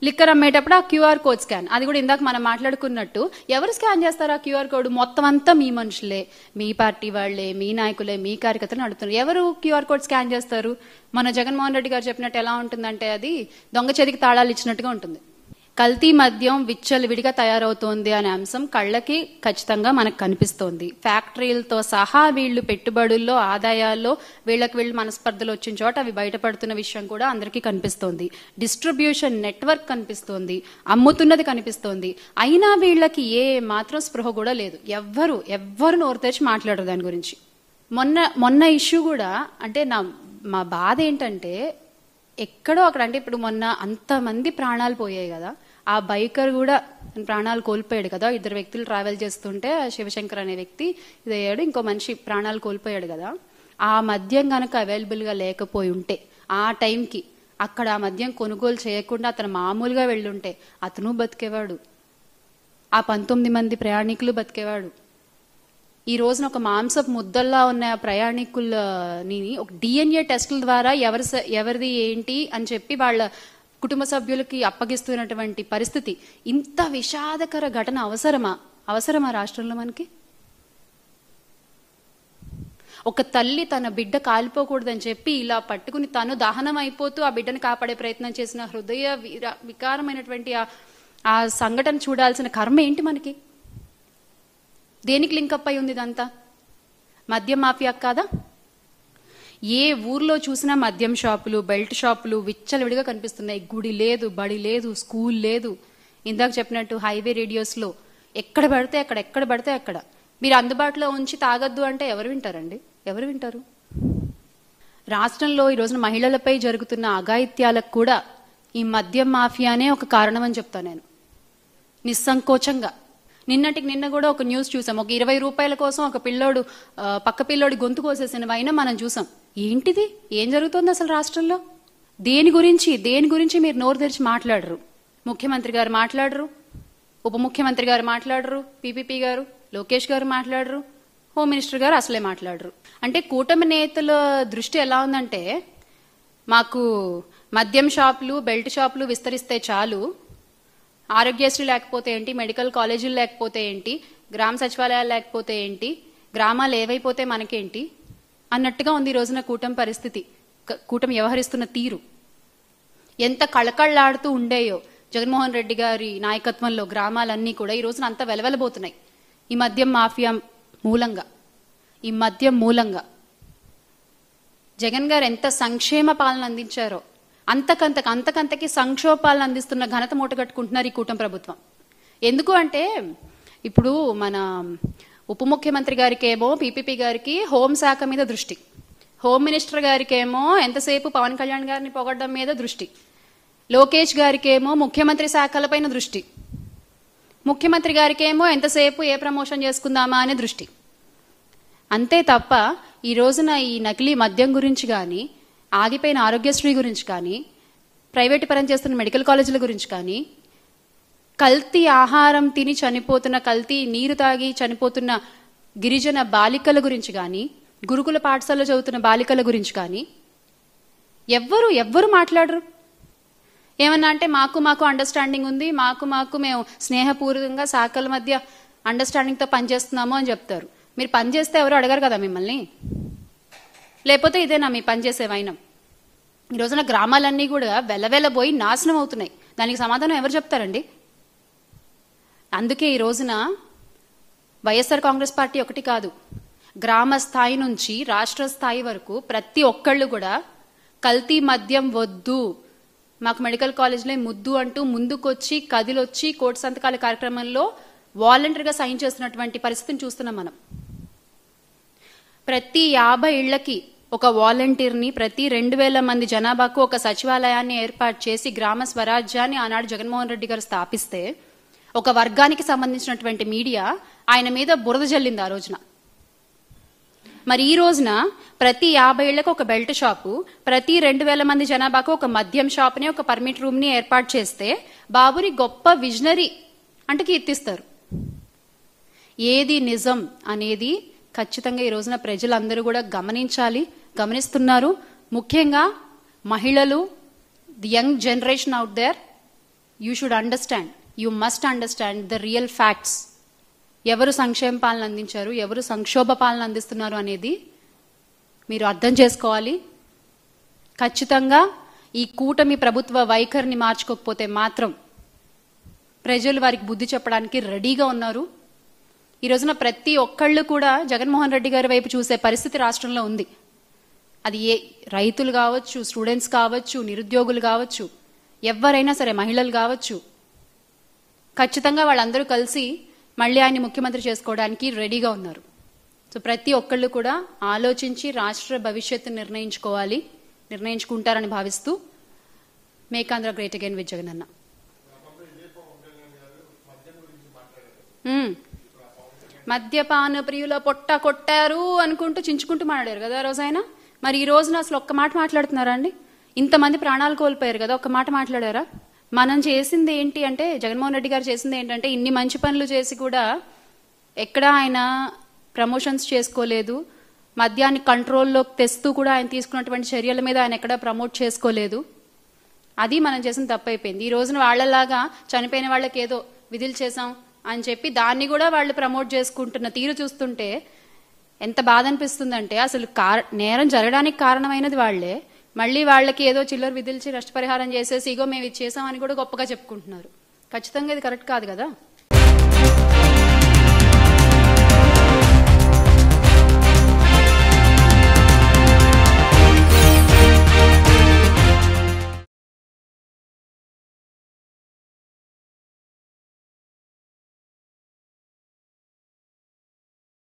Liquor అమ్మేటప్పుడు ఆ QR code scan, అది కూడా ఇందాక మనం మాట్లాడుకున్నట్టు ఎవరు స్కాన్ చేస్తారు ఆ క్యూఆర్ కోడ్? మొత్తం అంతా మీ మనుషులే, మీ పార్టీ వాళ్లే, మీ నాయకులే, మీ కార్యకర్తలు నడుపుతున్నారు. ఎవరు క్యూఆర్ కోడ్ స్కాన్ చేస్తారు? మన జగన్మోహన్ రెడ్డి గారు చెప్పినట్టు ఎలా ఉంటుందంటే అది దొంగ చేతికి తాళాలు ఇచ్చినట్టుగా ఉంటుంది. కల్తీ మద్యం విచ్చలవిడిగా తయారవుతోంది అనే అంశం కళ్ళకి ఖచ్చితంగా మనకు కనిపిస్తోంది. ఫ్యాక్టరీలతో సహా వీళ్ళు పెట్టుబడుల్లో, ఆదాయాల్లో వీళ్ళు మనస్పర్ధలు వచ్చిన చోట అవి బయటపడుతున్న విషయం కూడా అందరికీ కనిపిస్తోంది. డిస్ట్రిబ్యూషన్ నెట్వర్క్ కనిపిస్తోంది, అమ్ముతున్నది కనిపిస్తోంది. అయినా వీళ్ళకి ఏ మాత్రం స్పృహ కూడా లేదు. ఎవ్వరు నోరు తెరిచి మాట్లాడరు దాని గురించి. మొన్న ఇష్యూ కూడా అంటే మా బాధ ఏంటంటే ఎక్కడో అక్కడ, అంటే ఇప్పుడు మొన్న అంతమంది ప్రాణాలు పోయాయి కదా, ఆ బైకర్ కూడా ప్రాణాలు కోల్పోయాడు కదా. 2 వ్యక్తులు ట్రావెల్ చేస్తుంటే శివశంకర్ అనే వ్యక్తి ఇదయ్యాడు, ఇంకో మనిషి ప్రాణాలు కోల్పోయాడు కదా. ఆ మద్యం గనక అవైలబుల్గా లేకపోయి ఉంటే, ఆ టైంకి అక్కడ ఆ మద్యం కొనుగోలు చేయకుండా అతను మామూలుగా వెళ్ళుంటే అతను బతికేవాడు, ఆ 19 మంది ప్రయాణికులు బతికేవాడు. ఈ రోజున ఒక మాంసపు ముద్దల్లా ఉన్న ప్రయాణికులని ఒక డిఎన్ఏ టెస్టుల ద్వారా ఎవరిది ఏంటి అని చెప్పి వాళ్ళ కుటుంబ సభ్యులకి అప్పగిస్తున్నటువంటి పరిస్థితి. ఇంత విషాదకర ఘటన అవసరమా రాష్ట్రంలో మనకి? ఒక తల్లి తన బిడ్డ కాలిపోకూడదని చెప్పి ఇలా పట్టుకుని తను దహనం అయిపోతూ ఆ బిడ్డను కాపాడే ప్రయత్నం చేసిన హృదయ వికారమైనటువంటి ఆ సంఘటన చూడాల్సిన కర్మ ఏంటి మనకి? దేనికి లింకప్ అయి ఉంది ఇదంతా? మద్యం మాఫియా కాదా? ఏ ఊర్లో చూసినా మద్యం షాపులు, బెల్ట్ షాపులు విచ్చలవిడిగా కనిపిస్తున్నాయి. గుడి లేదు, బడి లేదు, స్కూల్ లేదు. ఇందాక చెప్పినట్టు హైవే రేడియోస్లో ఎక్కడ పడితే అక్కడ మీరు అందుబాటులో ఉంచి తాగొద్దు అంటే ఎవరు వింటారండి? ఎవరు వింటారు? రాష్ట్రంలో ఈ రోజున మహిళలపై జరుగుతున్న అఘాయిత్యాలకు కూడా ఈ మద్యం మాఫియానే ఒక కారణం అని చెప్తాను నేను నిస్సంకోచంగా. నిన్న కూడా ఒక న్యూస్ చూసాం. ఒక 20 రూపాయల కోసం ఒక పిల్లోడు పక్క పిల్లోడి గొంతు కోసేసిన అయినా మనం చూసాం. ఏంటిది? ఏం జరుగుతోంది అసలు రాష్ట్రంలో? దేని గురించి మీరు నోరు తెరిచి మాట్లాడరు? ముఖ్యమంత్రి గారు మాట్లాడరు, ఉప ముఖ్యమంత్రి గారు మాట్లాడరు, పీపీపీ గారు, లోకేష్ గారు మాట్లాడరు, హోమ్ మినిస్టర్ గారు అసలే మాట్లాడరు. అంటే కూటమి నేతల దృష్టి ఎలా ఉందంటే, మాకు మద్యం షాపులు, బెల్ట్ షాపులు విస్తరిస్తే చాలు, ఆరోగ్యశ్రీ లేకపోతే ఏంటి, మెడికల్ కాలేజీలు లేకపోతే ఏంటి, గ్రామ సచివాలయాలు లేకపోతే ఏంటి, గ్రామాలు ఏవైపోతే మనకేంటి అన్నట్టుగా ఉంది ఈ రోజున కూటమి పరిస్థితి. కూటమి వ్యవహరిస్తున్న తీరు ఎంత కళకళలాడుతూ ఉండేయో జగన్మోహన్ రెడ్డి గారి నాయకత్వంలో గ్రామాలన్నీ కూడా ఈ రోజున అంత వెలవెలబోతున్నాయి ఈ మద్యం మాఫియా మూలంగా. జగన్ గారు ఎంత సంక్షేమ పాలన అందించారో అంతకంతకి సంక్షోభాలను అందిస్తున్న ఘనత మూటగట్టుకుంటున్నారు ఈ కూటమి ప్రభుత్వం. ఎందుకు అంటే ఇప్పుడు మన ఉప ముఖ్యమంత్రి గారికేమో, పీపీపీ గారికి హోంశాఖ మీద దృష్టి, హోమ్ మినిస్టర్ గారికేమో ఎంతసేపు పవన్ కళ్యాణ్ గారిని పొగడ్డం మీద దృష్టి, లోకేష్ గారికేమో ముఖ్యమంత్రి శాఖలపైన దృష్టి, ముఖ్యమంత్రి గారికేమో ఎంతసేపు ఏ ప్రమోషన్ చేసుకుందామా అనే దృష్టి. అంతే తప్ప ఈ రోజున ఈ నకిలీ మద్యం గురించి కానీ, ఆగిపోయిన ఆరోగ్యశ్రీ గురించి కానీ, ప్రైవేటు పరం చేస్తున్న మెడికల్ కాలేజీల గురించి కానీ, కల్తీ ఆహారం తిని చనిపోతున్న, కల్తీ నీరు తాగి చనిపోతున్న గిరిజన బాలికల గురించి కానీ, గురుకుల పాఠశాలలో చదువుతున్న బాలికల గురించి కానీ ఎవ్వరు మాట్లాడరు. ఏమన్నా అంటే మాకు అండర్స్టాండింగ్ ఉంది, మేము స్నేహపూర్వకంగా శాఖల మధ్య అండర్స్టాండింగ్తో పనిచేస్తున్నాము అని చెప్తారు. మీరు పనిచేస్తే ఎవరు అడగరు కదా మిమ్మల్ని. లేకపోతే ఇదేనా మీ పనిచేసే వైనం? ఈ రోజున గ్రామాలన్నీ కూడా వెలవెలబోయి నాశనం అవుతున్నాయి. దానికి సమాధానం ఎవరు చెప్తారండి? అందుకే ఈ రోజున వైఎస్ఆర్ కాంగ్రెస్ పార్టీ ఒకటి కాదు, గ్రామ స్థాయి నుంచి రాష్ట్ర స్థాయి వరకు ప్రతి ఒక్కళ్ళు కూడా కల్తీ మద్యం వద్దు, మాకు మెడికల్ కాలేజ్లే ముద్దు అంటూ ముందుకొచ్చి కదిలొచ్చి కోటి సంతకాల కార్యక్రమంలో వాలంటరీగా సైన్ చేస్తున్నటువంటి పరిస్థితిని చూస్తున్నాం మనం. ప్రతి 50 ఇళ్లకి ఒక వాలంటీర్ని, ప్రతి 2000 మంది జనాభాకు ఒక సచివాలయాన్ని ఏర్పాటు చేసి గ్రామ స్వరాజ్యాన్ని ఆనాడు జగన్మోహన్ రెడ్డి గారు స్థాపిస్తే ఒక వర్గానికి సంబంధించినటువంటి మీడియా ఆయన మీద బురద జల్లింది ఆ రోజున. మరి ఈ రోజున ప్రతి 50 ఇళ్లకు ఒక బెల్ట్ షాపు, ప్రతి 2000 మంది జనాభాకు ఒక మద్యం షాప్ని, ఒక పర్మిట్ రూమ్ని ఏర్పాటు చేస్తే బాబుని గొప్ప విజనరీ అంటే కీర్తిస్తారు. ఏది నిజం అనేది ఖచ్చితంగా ఈ రోజున ప్రజలందరూ కూడా గమనిస్తున్నారు. ముఖ్యంగా మహిళలు, the young generation out there you should understand, you must understand the real facts. ఎవరు సంక్షేమ పాలన అందించారు, ఎవరు సంక్షోభ పాలన అందిస్తున్నారు అనేది మీరు అర్థం చేసుకోవాలి. ఖచ్చితంగా ఈ కూటమి ప్రభుత్వ వైఖరిని మార్చుకోకపోతే మాత్రం ప్రజలు వారికి బుద్ధి చెప్పడానికి రెడీగా ఉన్నారు. ఈ రోజున ప్రతి ఒక్కళ్ళు కూడా జగన్మోహన్ రెడ్డి గారి వైపు చూసే పరిస్థితి రాష్ట్రంలో ఉంది. అది రైతులు కావచ్చు, స్టూడెంట్స్ కావచ్చు, నిరుద్యోగులు కావచ్చు, ఎవరైనా సరే, మహిళలు కావచ్చు, ఖచ్చితంగా వాళ్ళందరూ కలిసి మళ్ళీ ఆయన్ని ముఖ్యమంత్రి చేసుకోవడానికి రెడీగా ఉన్నారు. సో ప్రతి ఒక్కళ్ళు కూడా ఆలోచించి రాష్ట్ర భవిష్యత్తు నిర్ణయించుకుంటారని భావిస్తూ make Andhra great again with Jagan అన్న. మద్యపాన ప్రియుల పొట్ట కొట్టారు అనుకుంటూ చించుకుంటూ మాట్లాడారు కదా ఆ రోజు ఆయన. మరి ఈ రోజున అసలు ఒక్క మాట మాట్లాడుతున్నారా అండి? ఇంతమంది ప్రాణాలు కోల్పోయారు కదా, ఒక్క మాట మాట్లాడారా? మనం చేసింది ఏంటి అంటే, జగన్మోహన్ రెడ్డి గారు చేసింది ఏంటంటే, ఇన్ని మంచి పనులు చేసి కూడా ఎక్కడా ఆయన ప్రమోషన్స్ చేసుకోలేదు. మద్యాన్ని కంట్రోల్లోకి తెస్తూ కూడా ఆయన తీసుకున్నటువంటి చర్యల మీద ఆయన ఎక్కడా ప్రమోట్ చేసుకోలేదు. అది మనం చేసిన తప్పు అయిపోయింది. ఈ రోజున వాళ్ళలాగా చనిపోయిన వాళ్ళకి ఏదో విధులు చేసాం అని చెప్పి దాన్ని కూడా వాళ్ళు ప్రమోట్ చేసుకుంటున్న తీరు చూస్తుంటే ఎంత బాధ అనిపిస్తుందంటే, అసలు నేరం జరగడానికి కారణమైనది వాళ్లే, మళ్ళీ వాళ్ళకి ఏదో చిల్లర విధిల్చి నష్టపరిహారం చేసేసి ఇగో మేము ఇది చేసామని కూడా గొప్పగా చెప్పుకుంటున్నారు. ఖచ్చితంగా ఇది కరెక్ట్ కాదు కదా.